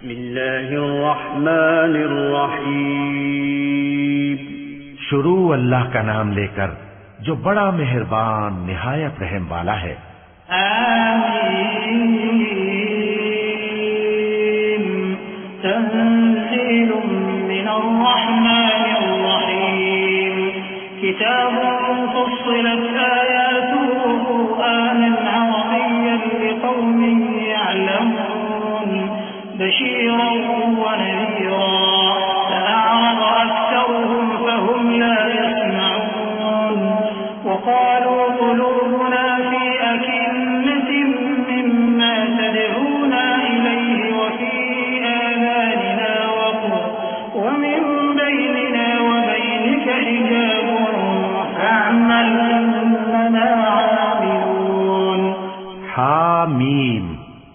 बिस्मिल्लाहिर्रहमानिर्रहीम। शुरू अल्लाह का नाम लेकर जो बड़ा मेहरबान निहायत रहम वाला है। आमीन। तंज़ीलुम मिनर्रहमानिर्रहीम। किताबुन फुस्सिलत आयातुहु क़ुरआनन अरबिय्यन लिक़ौमिन यअलमून बशीरन व नज़ीरा फअअरज़ अक्सरुहुम फहुम ला यस्मऊन वक़ालू क़ुलूबुना फ़ी अकिन्नतिन मिम्मा तदऊना इलैहि व फ़ी आज़ानिना वक़्र व मिन बैनिना व बैनिक हिजाबुन फ़अअमल इन्नना आमिलून। हामीम।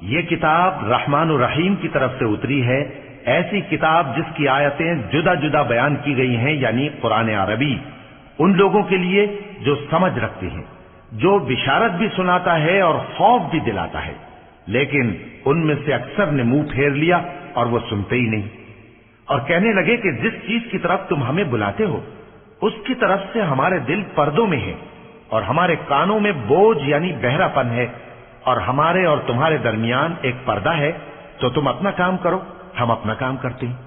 ये किताब रहमान और रहीम की तरफ से उतरी है, ऐसी किताब जिसकी आयतें जुदा जुदा बयान की गई हैं, यानी कुरान अरबी, उन लोगों के लिए जो समझ रखते हैं, जो बिशारत भी सुनाता है और खौफ भी दिलाता है। लेकिन उनमें से अक्सर ने मुंह फेर लिया और वो सुनते ही नहीं, और कहने लगे कि जिस चीज की तरफ तुम हमें बुलाते हो उसकी तरफ से हमारे दिल पर्दों में है और हमारे कानों में बोझ यानी बहरापन है, और हमारे और तुम्हारे दरमियान एक पर्दा है, तो तुम अपना काम करो, हम अपना काम करते हैं।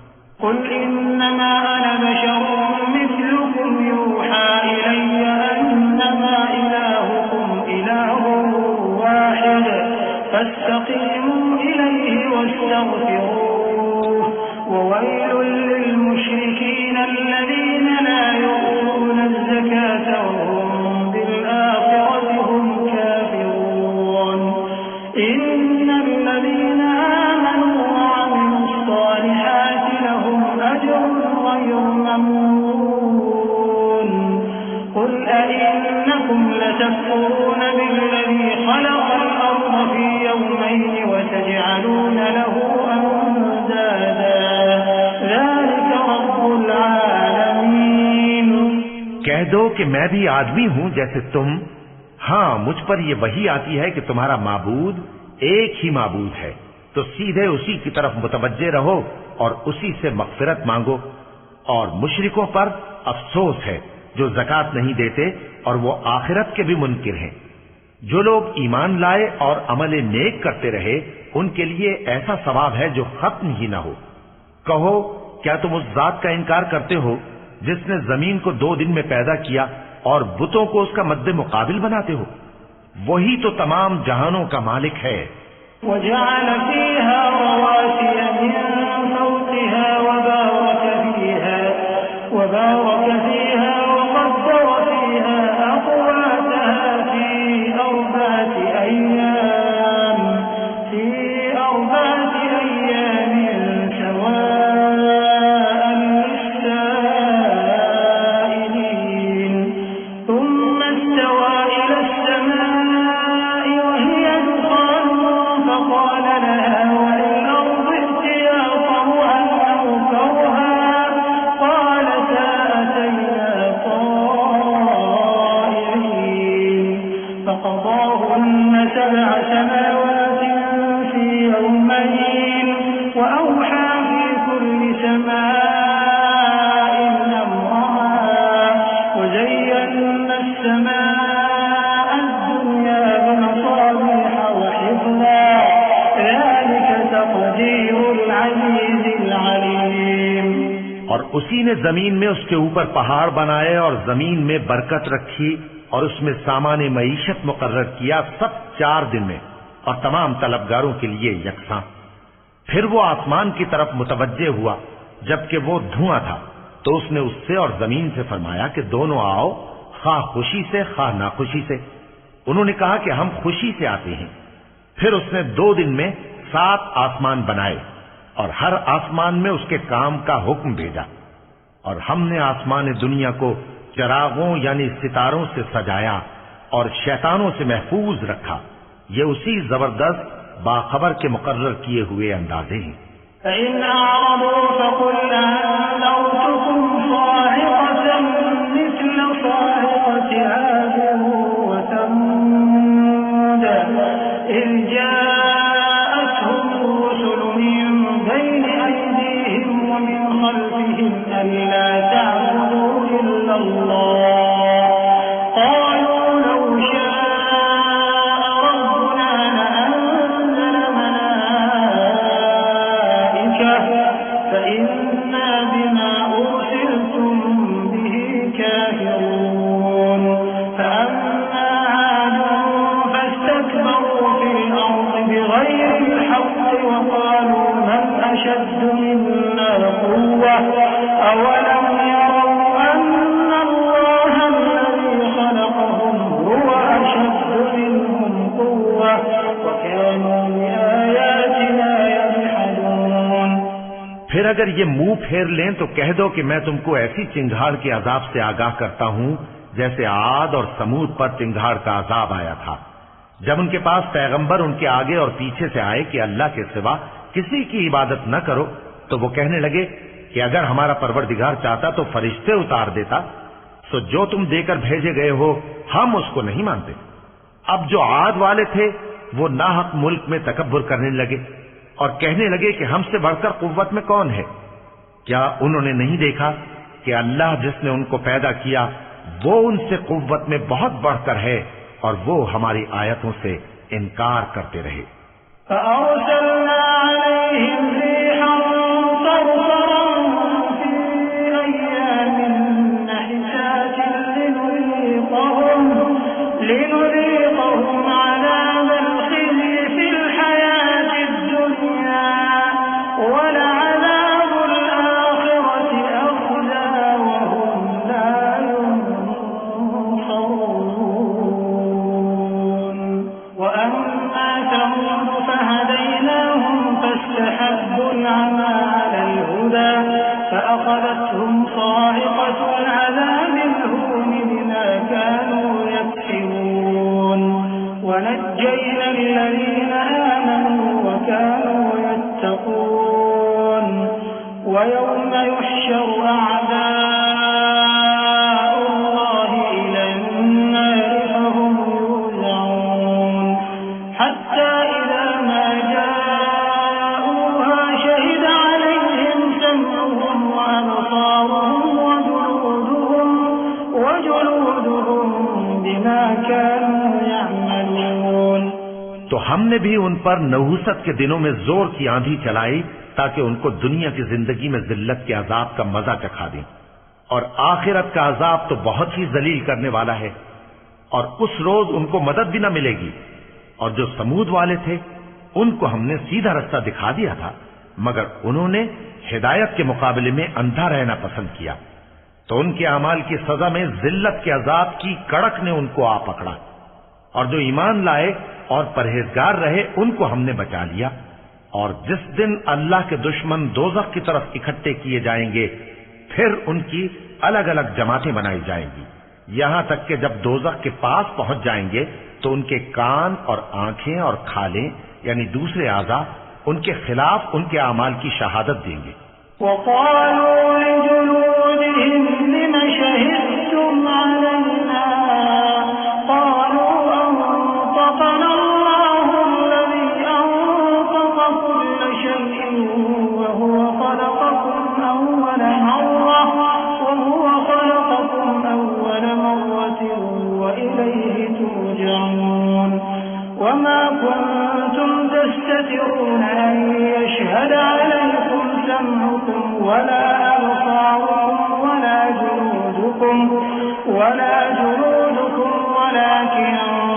कुल इन्नमा अना बशरुम मिस्लुकुम यूहा इलैय अन्नमा इलाहुकुम इलाहुन वाहिद फस्तकीमू इलैहि वस्तगफिरूह ववैलुल लिलमुश्रिकीन अल्लज़ीन ला यु'तून अज़्ज़कात वहुम बिलआखिरति हुम काफिरून। इन्नल्लज़ीन आमनू वअमिलुस्सालिहात लहुम अज्रुन गयरु ममनून। कुल अइन्नकुम लतकफुरून बिल्लज़ी खलक़ल अर्ज़ फ़ी यawmayn वतजअलून लहू अंदादा ज़ालिका रब्बुल आलमीन। कह दो कि मैं भी आदमी हूं जैसे तुम। हाँ, मुझ पर यह वही आती है कि तुम्हारा माबूद एक ही माबूद है, तो सीधे उसी की तरफ मुतवज्जे रहो और उसी से मग़फ़िरत मांगो। और मुशरिकों पर अफसोस है जो ज़कात नहीं देते और वो आखिरत के भी मुनकिर हैं। जो लोग ईमान लाए और अमल नेक करते रहे, उनके लिए ऐसा सवाब है जो खत्म ही ना हो। कहो, क्या तुम उस जात का इनकार करते हो जिसने जमीन को 2 दिन में पैदा किया और बुतों को उसका मद्दे मुकाबिल बनाते हो? वही तो तमाम जहानों का मालिक है। वजअल फ़ीहा रवासिय मिन फ़ौक़िहा वबारक फ़ीहा वक़द्दर फ़ीहा अक़वातहा फ़ी अर्बअति अय्यामिन सवाअन लिस्साइलीन। थुम्मा इस्तवा इला السماء وهي دخان فقال لها وللأرض ائتيا طوعا أو كرها قالتا أتينا طائعين فقضاهن 7 سماوات في يومين وأوحى في كل سماء أمرها وزينا السماء الدنيا بمصابيح وحفظا ذلك تقدير العزيز العليم। और उसी ने जमीन में उसके ऊपर पहाड़ बनाए और जमीन में बरकत रखी और उसमें सामान मईशत मुकर्रर किया, सब 4 दिन में और तमाम तलबगारों के लिए यकसां। फिर वो आसमान की तरफ मुतवज्जे हुआ, जबकि वो धुआं था, तो उसने उससे और जमीन से फरमाया कि दोनों आओ, खा खुशी से खा नाखुशी से। उन्होंने कहा कि हम खुशी से आते हैं। फिर उसने 2 दिन में 7 आसमान बनाए और हर आसमान में उसके काम का हुक्म भेजा, और हमने आसमान दुनिया को चरागों यानी सितारों से सजाया और शैतानों से महफूज रखा। ये उसी जबरदस्त बाखबर के मुकर्रर किए हुए अंदाजे हैं। إذ جاءتهم الرسل من بين ألا تعبدوا إلا الله قالوا لو شاء ربنا لأنزل ملائكة فإنا بما أرسلتم به كافرون فأما عاد فاستكبروا في الأرض بغير الحق وقالوا من أشد منا قوة أولم يروا أن الله الذي خلقهم هو أشد منهم قوة وكانوا بآياتنا يجحدون। फिर अगर ये मुंह फेर लें तो कह दो कि मैं तुमको ऐसी चिंगाड़ के अजाब से आगाह करता हूं जैसे आद और समूद पर चिंगाड़ का अजाब आया था, जब उनके पास पैगंबर उनके आगे और पीछे से आए कि अल्लाह के सिवा किसी की इबादत न करो, तो वो कहने लगे कि अगर हमारा परवरदिगार चाहता तो फरिश्ते उतार देता, तो जो तुम देकर भेजे गए हो हम उसको नहीं मानते। अब जो आद वाले थे वो नाहक मुल्क में तकब्बुर करने लगे और कहने लगे कि हमसे बढ़कर कुव्वत में कौन है। क्या उन्होंने नहीं देखा कि अल्लाह जिसने उनको पैदा किया वो उनसे कुव्वत में बहुत बढ़कर है और वो हमारी आयतों से इनकार करते रहे। فأرسلنا عليهم ريحا صرصرا في أيام نحسات لنذيقهم عذاب الخزي في الحياة الدنيا ولعذاب الآخرة أخزى وهم لا ينصرون وأما ثمود فهديناهم فاستحبوا العمى على الهدى فأخذتهم صاعقة العذاب الهون بما كانوا يكسبون ونجينا الذين آمنوا وكانوا يتقون ويوم يحشر أعداء الله إلى النار فهم يوزعون حتى إذا ما جاءوها شهد عليهم سمعهم وأبصارهم وجلودهم بما كانوا يعملون। तो हमने भी उन पर नहुसत के दिनों में जोर की आंधी चलाई ताकि उनको दुनिया की जिंदगी में जिल्लत के अजाब का मजा चखा दें, और आखिरत का अजाब तो बहुत ही जलील करने वाला है और उस रोज उनको मदद भी न मिलेगी। और जो समूद वाले थे उनको हमने सीधा रास्ता दिखा दिया था, मगर उन्होंने हिदायत के मुकाबले में अंधा रहना पसंद किया, तो उनके अमाल की सजा में जिल्लत के अजाब की कड़क ने उनको आ पकड़ा। और जो ईमान लाए और परहेजगार रहे उनको हमने बचा लिया। और जिस दिन अल्लाह के दुश्मन दोज़ख की तरफ इकट्ठे किए जाएंगे फिर उनकी अलग अलग जमातें बनाई जाएंगी, यहां तक कि जब दोज़ख के पास पहुंच जाएंगे तो उनके कान और आंखें और खालें यानी दूसरे आज़ा उनके खिलाफ उनके अमाल की शहादत देंगे। وقالوا لجلودهم لم شهدتم علينا قالوا أنطقنا الله الذي أنطق كل شيء وهو خلقكم أول مرة وإليه ترجعون وما كنتم تستترون أن يشهد عليكم سمعكم ولا أبصاركم ولا جلودكم ولكن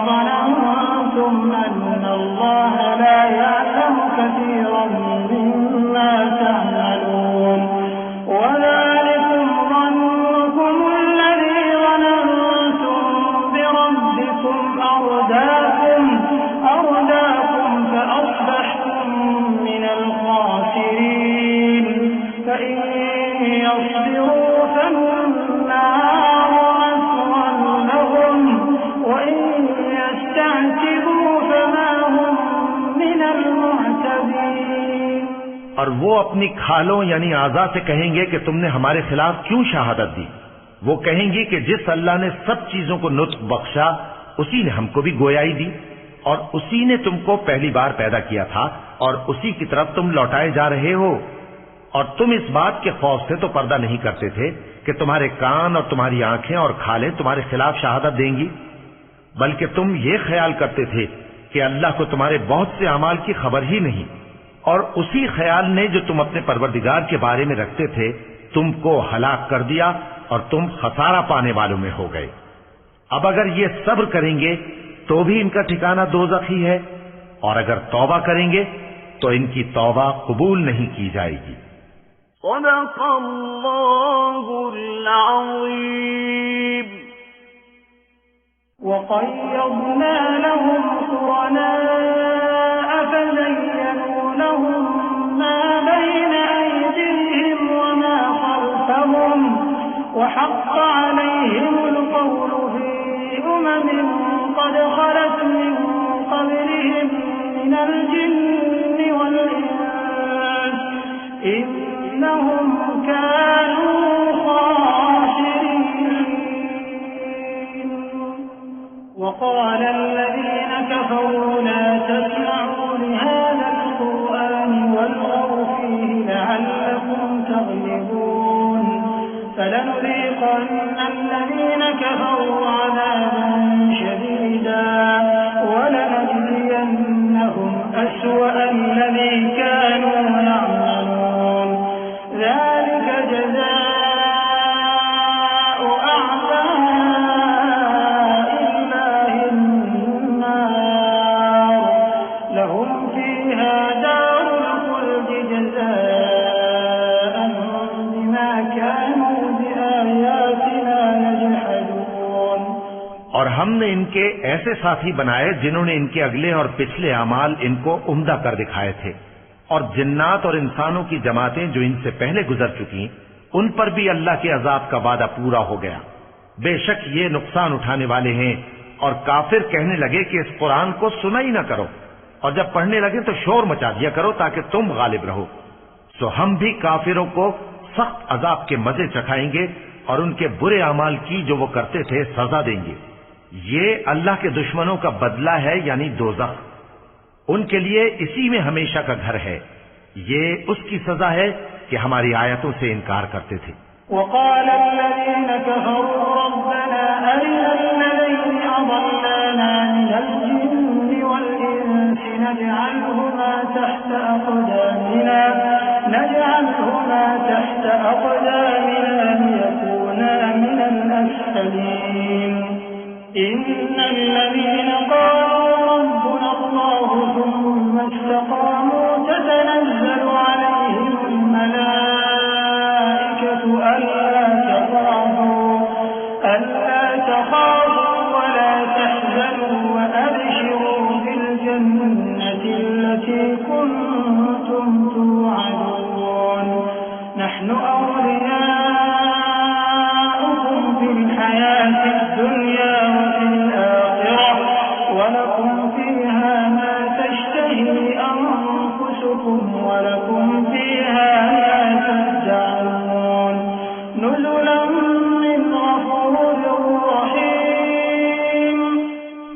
ظننتم أن الله لا يعلم كثيرا مما تعملون وذلكم ظنكم الذي ظننتم بربكم أرداكم فأصبحتم من الخاسرين فإن يصبروا فالنار مثوى لهم وإن يستعتبوا فما هم من المعتدين। और वो अपनी खालों यानी आज़ा से कहेंगे कि तुमने हमारे खिलाफ क्यों शहादत दी। वो कहेंगे कि जिस अल्लाह ने सब चीजों को नुत्फ बख्शा उसी ने हमको भी गोयाई दी और उसी ने तुमको पहली बार पैदा किया था और उसी की तरफ तुम लौटाए जा रहे हो। और तुम इस बात के खौफ से तो पर्दा नहीं करते थे कि तुम्हारे कान और तुम्हारी आंखें और खालें तुम्हारे खिलाफ शहादत देंगी, बल्कि तुम ये ख्याल करते थे कि अल्लाह को तुम्हारे बहुत से अमाल की खबर ही नहीं, और उसी ख्याल ने जो तुम अपने परवरदिगार के बारे में रखते थे तुमको हलाक कर दिया और तुम खसारा पाने वालों में हो गए। अब अगर ये सब्र करेंगे तो भी इनका ठिकाना दोज़ख ही है, और अगर तौबा करेंगे तो इनकी तौबा कबूल नहीं की जाएगी। सदक़ल्लाहुल अज़ीम। वक़य्यद्ना लहुम शुरनाअ फ़ज़य्यनू लहुम मा बैन अयदीहिम वमा ख़ल्फ़हुम वहक़्क़ अलैहिमुल क़ौलु फ़ी उममिन क़द ख़लत मिन क़ब्लिहिम मिनल जिन्नि वल इंस इन्नहुम कानू ख़ासिरीन। वक़ाल الذين كفروا لا تسمعوا لهذا القرآن والغوا فيه لعلكم تغلبون فلنذيقن الذين كفروا عذابا شديدا ولنجزينهم أسوأ الذي كانوا يعملون ذلك جزاء أعداء الله النار لهم فيها دار الخلد جزاء بما كانوا بآياتنا يجحدون। और हमने इनके ऐसे साथी बनाए जिन्होंने इनके अगले और पिछले अमाल इनको उम्दा कर दिखाए थे, और जिन्नात और इंसानों की जमातें जो इनसे पहले गुजर चुकी उन पर भी अल्लाह के अजाब का वादा पूरा हो गया। बेशक ये नुकसान उठाने वाले हैं। और काफिर कहने लगे कि इस कुरान को सुना ही ना करो, और जब पढ़ने लगे तो शोर मचा दिया करो ताकि तुम गालिब रहो। सो हम भी काफिरों को सख्त अजाब के मजे चखाएंगे और उनके बुरे अमाल की जो वो करते थे सजा देंगे। ये अल्लाह के दुश्मनों का बदला है, यानी दोज़ख। उनके लिए इसी में हमेशा का घर है। ये उसकी सजा है कि हमारी आयतों से इनकार करते थे। وقال الذين كفروا ربنا أرنا الذين أضلانا من الجن والإنس نجعلهما تحت أقدامنا ليكونا من الأسفلين إن الذين قالوا ربنا الله ثم استقاموا تتنزل عليهم الملائكة ألا تخافوا ولا تحزنوا وأبشروا بالجنة التي كنتم توعدون نحن أولياؤكم في الحياة الدنيا وفي الآخرة ولكم فيها ما تشتهي أنفسكم ولكم فيها ما تدعون نزلا من غفور رحيم।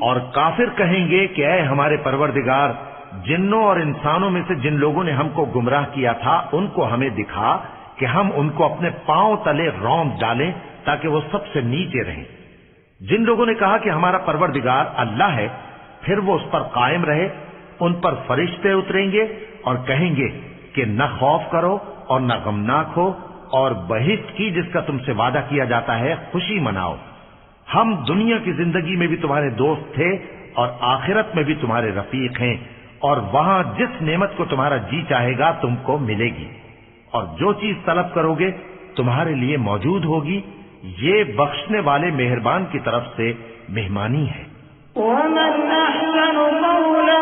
और काफिर कहेंगे कि ऐ हमारे परवरदिगार, जिन्नों और इंसानों में से जिन लोगों ने हमको गुमराह किया था उनको हमें दिखा कि हम उनको अपने पांव तले रौंद डालें ताकि वो सबसे नीचे रहें। जिन लोगों ने कहा कि हमारा परवरदिगार अल्लाह है, फिर वो उस पर कायम रहे, उन पर फरिश्ते उतरेंगे और कहेंगे कि न खौफ करो और न गमनाक हो, और बहिश्त की जिसका तुमसे वादा किया जाता है खुशी मनाओ। हम दुनिया की जिंदगी में भी तुम्हारे दोस्त थे और आखिरत में भी तुम्हारे रफीक हैं, और वहां जिस नेमत को तुम्हारा जी चाहेगा तुमको मिलेगी, और जो चीज तलब करोगे तुम्हारे लिए मौजूद होगी। ये बख्शने वाले मेहरबान की तरफ से मेहमानी है। ومن أحسن قولا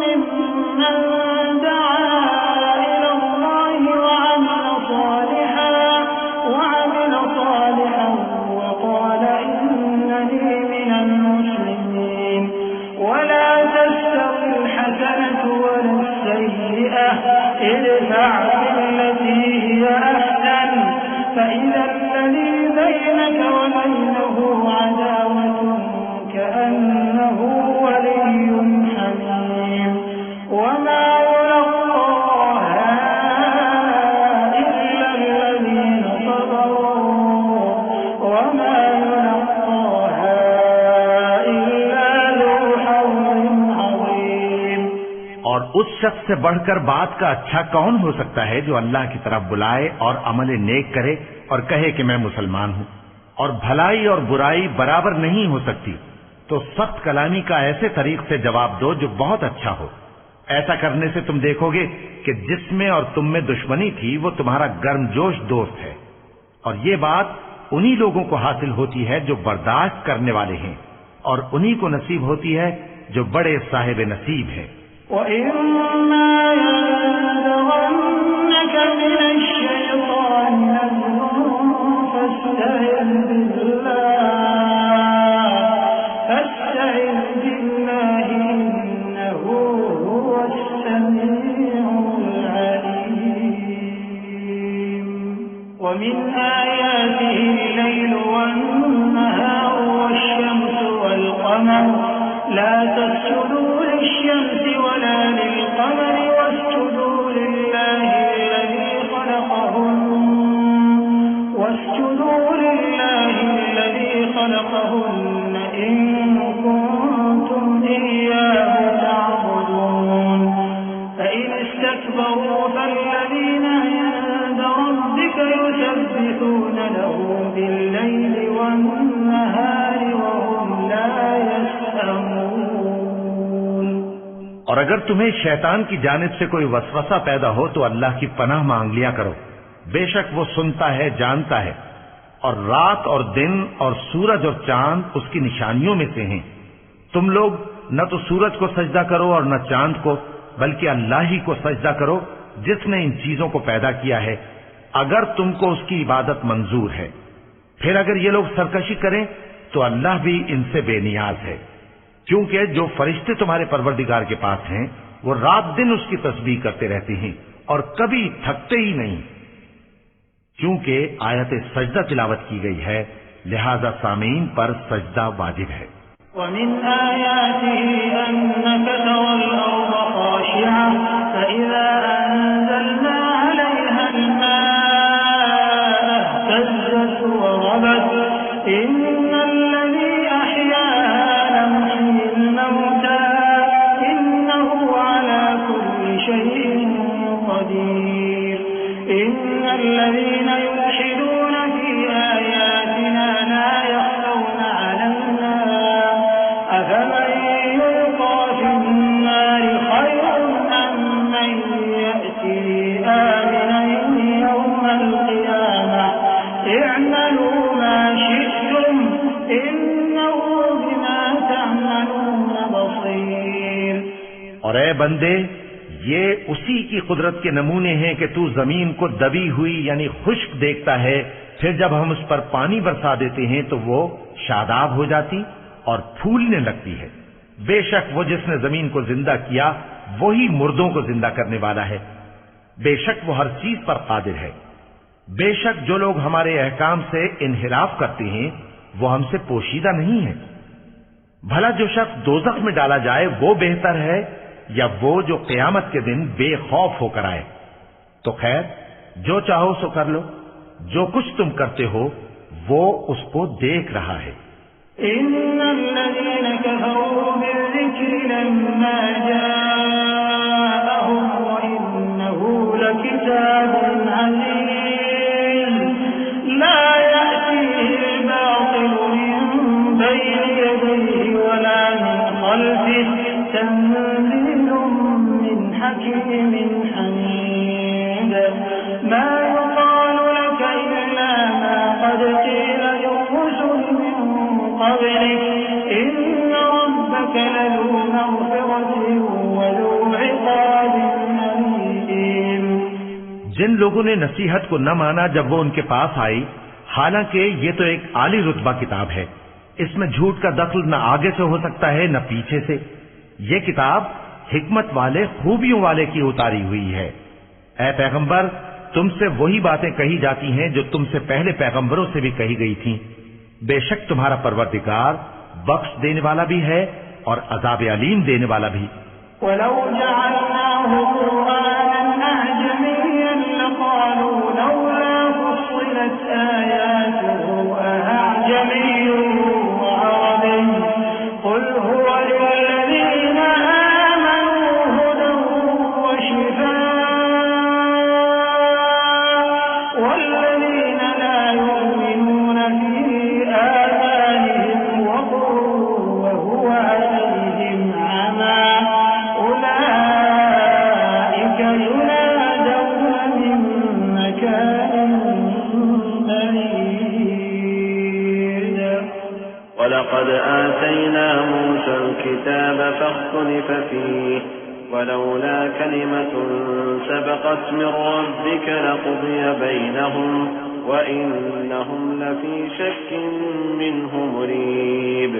ممن دعا إلى الله وعمل صالحا وقال إنني من المسلمين ولا تستوي الحسنة ولا السيئة ادفع بالتي هي أحسن فإذا الذي بينك وبينه عداوة كأنه ولي حميم وما يلقاها उस शख्स से बढ़कर बात का अच्छा कौन हो सकता है जो अल्लाह की तरफ बुलाए और अमल नेक करे और कहे कि मैं मुसलमान हूं। और भलाई और बुराई बराबर नहीं हो सकती, तो सख्त कलामी का ऐसे तरीक से जवाब दो जो बहुत अच्छा हो। ऐसा करने से तुम देखोगे कि जिसमें और तुम में दुश्मनी थी वो तुम्हारा गर्मजोश दोस्त है। और ये बात उन्हीं लोगों को हासिल होती है जो बर्दाश्त करने वाले हैं, और उन्हीं को नसीब होती है जो बड़े साहिब नसीब हैं। ومن آياته الليل والنهار والشمس والقمر لا تسجدوا للشمس ولا للقمر واسجدوا لله الذي خلقهن إن كنتم إياه تعبدون فإن استكبروا فالذين عند ربك يسبحون له بالليل والنهار وهم لا يسأمون। और अगर तुम्हें शैतान की जानिब से कोई वसवसा पैदा हो तो अल्लाह की पनाह मांग लिया करो। बेशक वो सुनता है, जानता है। और रात और दिन और सूरज और चांद उसकी निशानियों में से हैं। तुम लोग न तो सूरज को सजदा करो और न चांद को, बल्कि अल्लाह ही को सजदा करो जिसने इन चीजों को पैदा किया है, अगर तुमको उसकी इबादत मंजूर है। फिर अगर ये लोग सरकशी करें तो अल्लाह भी इनसे बेनियाज है, क्योंकि जो फरिश्ते तुम्हारे परवरदिगार के पास हैं वो रात दिन उसकी तस्बीह करते रहते हैं और कभी थकते ही नहीं। क्योंकि आयत सजदा तिलावत की गई है, लिहाजा सामीन पर सजदा वाजिब है। ومن آياته أنك ترى الأرض خاشعة فإذا أنزلنا عليها الماء اهتزت وربت إن الذي أحياها لمحيي الموتى إنه على كل شيء قدير إن الذين يلحدون في آياتنا لا يخفون علينا أفمن يلقى في النار خير أم من يأتي آمنا يوم القيامة اعملوا ما شئتم إنه بما تعملون بصير। और ऐ बंदे, ये उसी की कुदरत के नमूने हैं कि तू जमीन को दबी हुई यानी खुश्क देखता है, फिर जब हम उस पर पानी बरसा देते हैं तो वो शादाब हो जाती और फूलने लगती है। बेशक वो जिसने जमीन को जिंदा किया वही मुर्दों को जिंदा करने वाला है। बेशक वो हर चीज पर कादिर है। बेशक जो लोग हमारे अहकाम से इनहिराफ करते हैं वो हमसे पोशीदा नहीं है। भला जो शख्स दोज़ख में डाला जाए वो बेहतर है या वो जो क़यामत के दिन बेखौफ होकर आए। तो खैर, जो चाहो सो कर लो, जो कुछ तुम करते हो वो उसको देख रहा है। इन्नल्लज़ीन कफ़रू बिज़्ज़िक्रि लम्मा जाअहुम व इन्नहु लकिताबुन अज़ीज़ ला यअतीहिल बातिलु मिन बैनि यदैहि वला मिन खल्फिहि तंज़ीलुम मिन हकीमिन हमीद मा युक़ालु लका इल्ला मा क़द क़ील लिर्रुसुल मिन क़ब्लिक इन्न रब्बक लज़ू मग़फ़िरतिन व ज़ू इक़ाबिन अलीम। जिन लोगों ने नसीहत को न माना जब वो उनके पास आई, हालांकि ये तो एक आली रुतबा किताब है, इसमें झूठ का दखल न आगे से हो सकता है न पीछे से। ये किताब हिकमत वाले, खूबियों वाले की उतारी हुई है। ऐ पैगंबर, तुमसे वही बातें कही जाती हैं जो तुमसे पहले पैगंबरों से भी कही गई थीं। बेशक तुम्हारा परवरदिगार बख्श देने वाला भी है और अज़ाब अलीम देने वाला भी। वलौ जअलनाहु क़ुरआनन अअजमिय्यन लक़ालू लौला फुस्सिलत आयातुहु अअजमिय्युन व अरबिय्युन क़ुल हुवा लिल्लज़ीना आमनू हुदन व वलक़द आतैना मूसल किताब फ़ख्तलिफ़ फ़ीहि वलौला कलिमतुन सबक़त मिन रब्बिक लक़ुदिय बैनहुम वइन्नहुम लफ़ी शक्किन मिन्हु मुरीब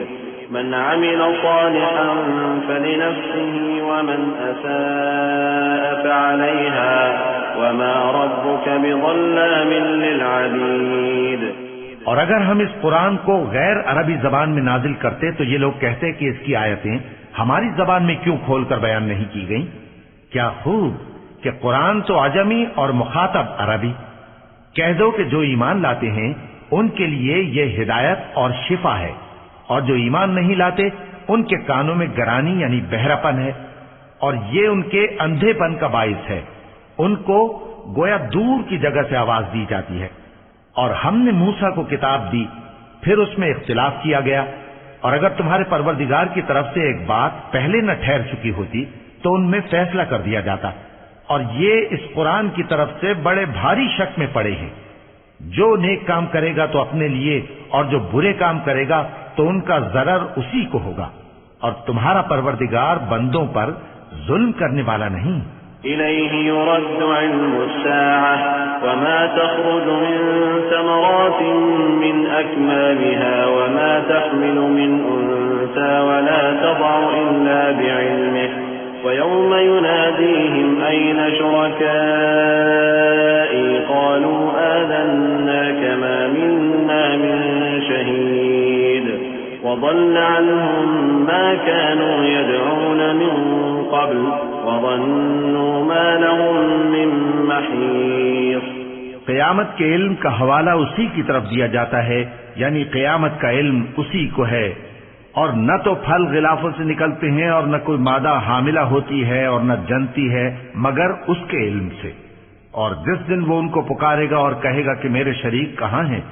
मन अमिल सालिहन फलिनफ्सिहि वमन असाअ फ़अलैहा वमा रब्बुक बिज़ल्लामिन लिलअबीद। और अगर हम इस कुरान को गैर अरबी जबान में नाजिल करते तो ये लोग कहते कि इसकी आयतें हमारी जबान में क्यों खोलकर बयान नहीं की गईं? क्या खूब कि कुरान तो अजमी और मुखातब अरबी। कह दो कि जो ईमान लाते हैं उनके लिए ये हिदायत और शिफा है, और जो ईमान नहीं लाते उनके कानों में गरानी यानी बहरापन है, और ये उनके अंधेपन का बाइस है। उनको गोया दूर की जगह से आवाज दी जाती है। और हमने मूसा को किताब दी, फिर उसमें इख्तिलाफ किया गया, और अगर तुम्हारे परवरदिगार की तरफ से एक बात पहले न ठहर चुकी होती तो उनमें फैसला कर दिया जाता। और ये इस कुरान की तरफ से बड़े भारी शक में पड़े हैं। जो नेक काम करेगा तो अपने लिए, और जो बुरे काम करेगा तो उनका जरर उसी को होगा। और तुम्हारा परवरदिगार बंदों पर जुल्म करने वाला नहीं। इलैहि युरद्दु इल्मुस्साअह वमा तख़रुजु मिन समरातिन मिन अक्मामिहा वमा तहमिलु मिन उन्सा वला तदअु इल्ला बिइल्मिहि वयौम युनादीहिम ऐन शुरकाई क़ालू आज़न्नाक मा मिन्ना मिन शहीद वज़ल्ल अन्हुम मा कानू यदऊन मिन क़ब्ल वज़न्नू मा लहुम मिन महीस। क़यामत के इल्म का हवाला उसी की तरफ दिया जाता है, यानी क़यामत का इल्म उसी को है। और न तो फल गिलाफों से निकलते हैं और न कोई मादा हामिला होती है और न जनती है मगर उसके इल्म से। और जिस दिन वो उनको पुकारेगा और कहेगा कि मेरे शरीक कहाँ हैं,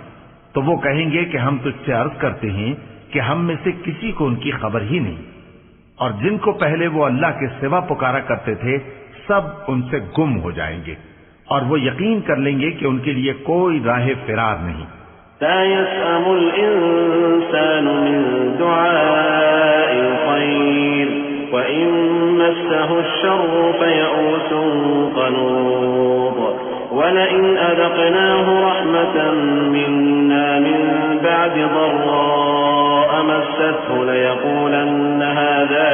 तो वो कहेंगे कि हम तुझसे अर्ज करते हैं कि हम में से किसी को उनकी खबर ही नहीं। और जिनको पहले वो अल्लाह के सिवा पुकारा करते थे सब उनसे गुम हो जाएंगे, और वो यकीन कर लेंगे कि उनके लिए कोई राह फिरार नहीं। ला यसअमुल इंसानु मिन दुआइल खैर व इन मस्सहु अश्शर्रु फयऊसुन क़नूत वलइन अज़क़नाहु रहमतन मिन्ना मिन बअदि ضراء मस्सतहु लयक़ूलन्न हाज़ा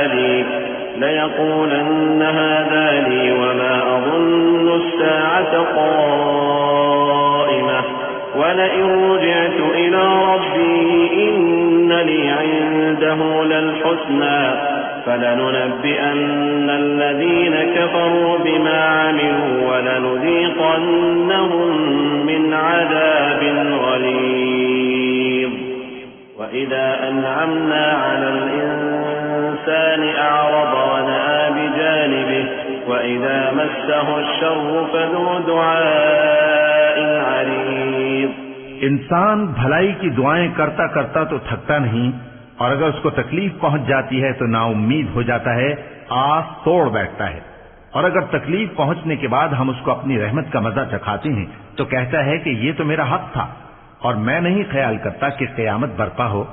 ली वमा अज़ुन्नु अस्साअत क़ाइमह वलइन रुजिअतु इला रब्बी इन्न ली इंदहु लल्हुस्ना फलनुनब्बिअन्न الذين كفروا بما عملوا ولنذيقنهم من عذاب غليظ وإذا أنعمنا على الإنسان أعرض ونأى بجانبه وإذا مسه الشر فذو دعاء عريض। इंसान भलाई की दुआएं करता करता तो थकता नहीं, और अगर उसको तकलीफ पहुंच जाती है तो नाउम्मीद हो जाता है, आस तोड़ बैठता है। और अगर तकलीफ पहुंचने के बाद हम उसको अपनी रहमत का मजा चखाते हैं तो कहता है कि ये तो मेरा हक था और मैं नहीं ख्याल करता कि क़यामत बर्पा हो।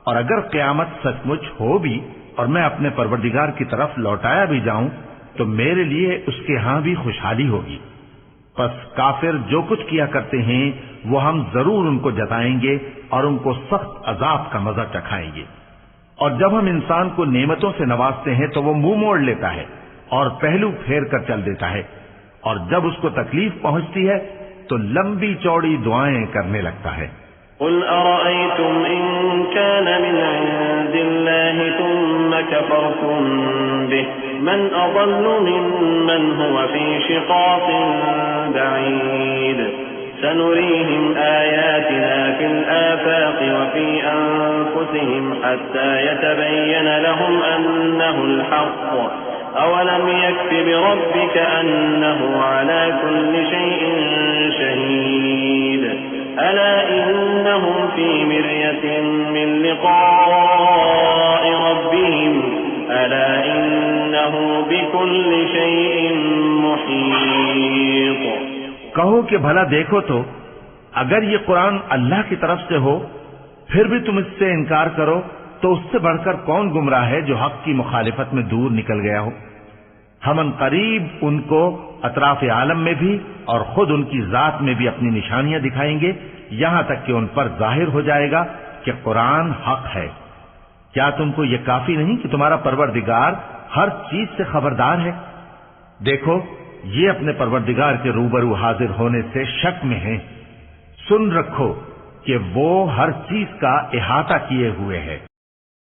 और अगर क़यामत सचमुच हो भी और मैं अपने परवरदिगार की तरफ लौटाया भी जाऊं तो मेरे लिए उसके यहां भी खुशहाली होगी। बस काफिर जो कुछ किया करते हैं वो हम जरूर उनको जताएंगे और उनको सख्त अजाब का मजा चखाएंगे। और जब हम इंसान को नेमतों से नवाजते हैं तो वो मुंह मोड़ लेता है और पहलू फेर कर चल देता है, और जब उसको तकलीफ पहुंचती है तो लंबी चौड़ी दुआएं करने लगता है। قل أرأيتم إن كان من عند الله ثم كفرتم به من أضل ممن هو في شقاق بعيد سنريهم آياتنا في الآفاق وفي أنفسهم حتى يتبين لهم أنه الحق أولم يكف بربك أنه على كل شيء شهيد ألا إنهم في مرية من لقاء ربهم ألا إنه بكل شيء محيط। कहो कि भला देखो तो अगर ये कुरान अल्लाह की तरफ से हो फिर भी तुम इससे इनकार करो तो उससे बढ़कर कौन गुमराह है जो हक की मुखालिफत में दूर निकल गया हो। हम अनकरीब उनको अतराफ आलम में भी और खुद उनकी जात में भी अपनी निशानियां दिखाएंगे, यहां तक कि उन पर जाहिर हो जाएगा कि कुरान हक है। क्या तुमको यह काफी नहीं कि तुम्हारा परवरदिगार हर चीज से खबरदार है? देखो, ये अपने परवरदिगार के रूबरू हाजिर होने से शक में हैं। सुन रखो कि वो हर चीज का इहाता किए हुए है।